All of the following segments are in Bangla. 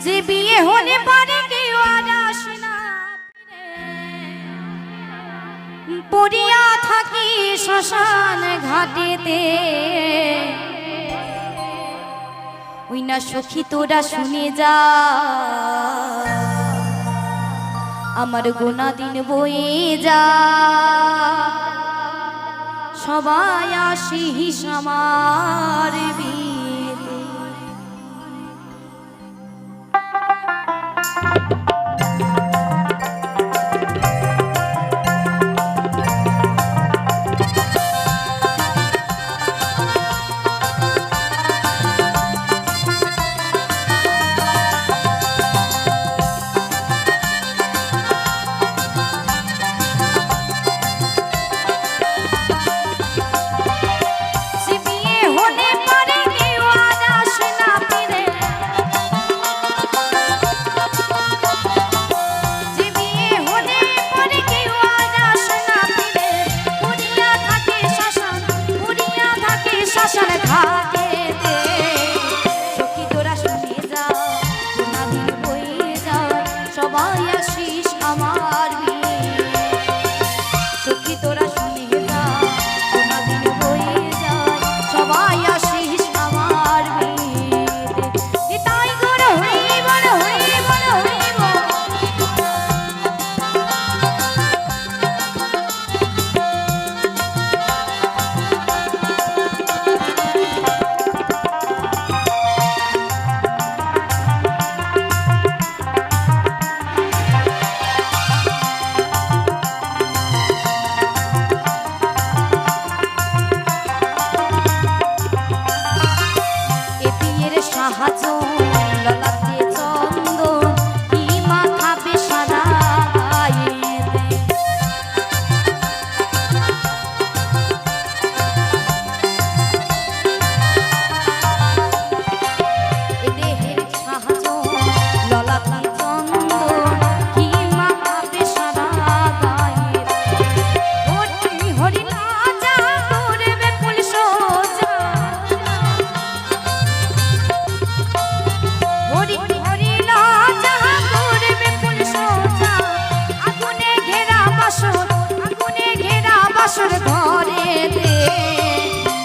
যে বিয়ে হলে পারে কেউ আর আসে না, পড়িয়া থাকি শ্মশান ঘাটেতে। ওই না সখী তোরা শুনে যা, আমার গোনা দিন বয়ে যা, সবাই আসিস আমার বিয়েতে।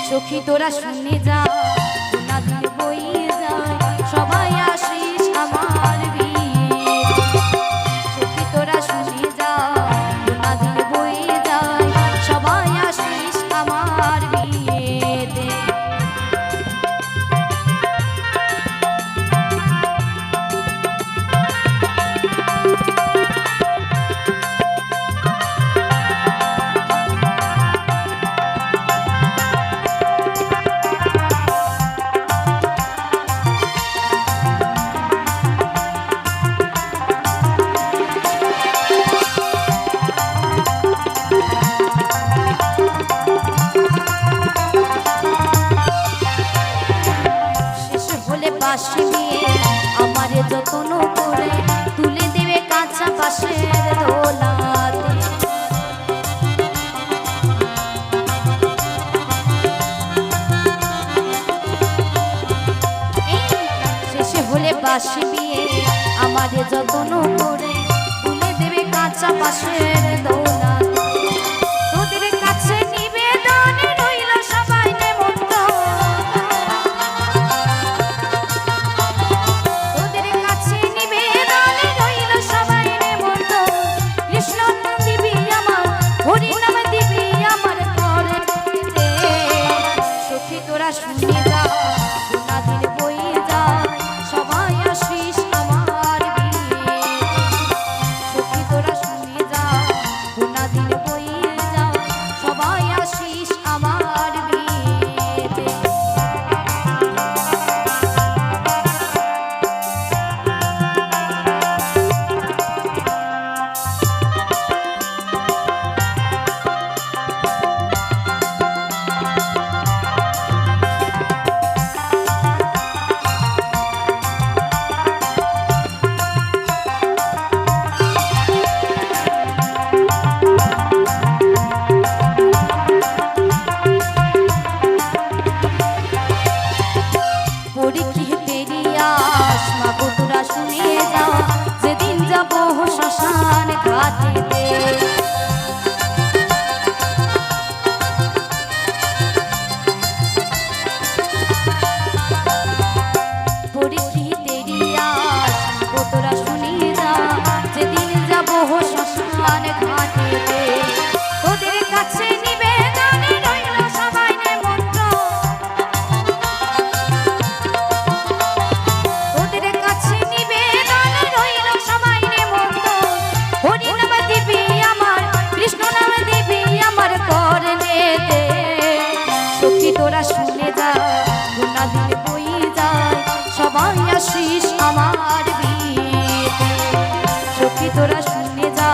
সখী তোরা শুনে যা, গোনা দিন বয়ে যায়, সবাই আসিস আমার বিয়েতে। সখী তোরা শুনে যা, গোনা দিন বয়ে যায়, সবাই আসিস আমার বিয়েতে। বাঁশি নিয়ে আমারে যত্ন করে তুলে দেবে কাঁচা বাঁশের দোলাতে। শেষে হলে বাঁশি নিয়ে আমারে যত্ন করে তুলে দেবে কাঁচা বাঁশের দোলাতে। তোদের কাছে নিবেদন রইল সবাই নেমন্তন্ন, শুনে যা, গোনা দিন বয়ে যায়, সবাই আসিস আমার বিয়েতে। সখী তোরা শুনে যা, ঘাটেতে। পরিচিতেরই আশ তোরা শুনি যা, যেদিন যাবো শ্মশান ঘাটেতে। তোদের কাছে নিবেদন রইল সবাই নেমন্ত্রণ, তোদের কাছে নিবেদন রইল সবাই নেমন্ত্রণ। হরি নাম দিবি আমার, কৃষ্ণ নাম দিবি আমার কর্ণেতে। সখী তোরা শুনে যা, গুনা দিন বই যায়, সবাই আসিস আমার বিয়েতে। সখী তোরা শুনে যা,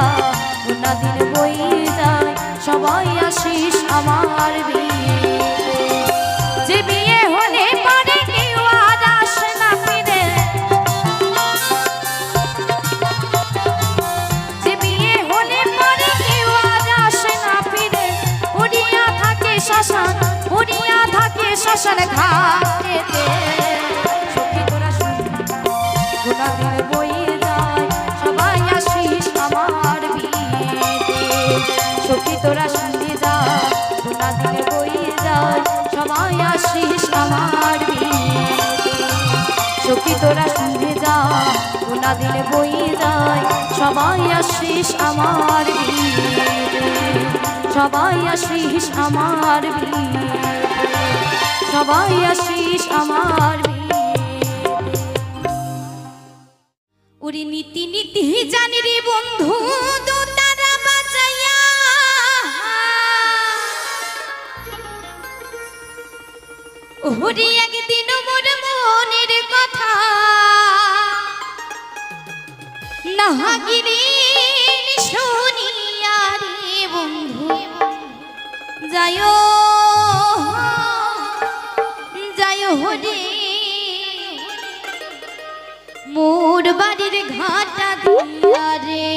গুনা দিন বই যায়, সবাই আসিস আমার বিয়েতে। যে বিয়ে হলে পারে কেউ আর আসে না ফিরে, যে বিয়ে হলে পারে কেউ আর আসে না ফিরে। পড়িয়া থাকে শ্মশান, পড়িয়া থাকে শ্মশান ঘাটেতে। সখী তোরা শুনে গোনা দিন বই যায়, সবাই আসিস আমার বিয়েতে। সখী তোরা শুনে যা, গোনা দিন বই যায়, সবাই আসিস আমার বিয়েতে। সখী তোরা শুনে যা, গোনা দিন বই যায়, সবাই আসিস আমার বিয়েতে। সবাই আসিস আমার বিয়েতে, সবাই আসিস আমার বিয়েতে। ওরে নীতি নীতি জানি রে বন্ধু দোতারা বাজাইয়া, ওরে একদিন মোর মনের কথা নাগিরে শুনিয়া রে বন্ধু যায় যায় হরে মোর বাড়ির ঘাটা দিয়া রে।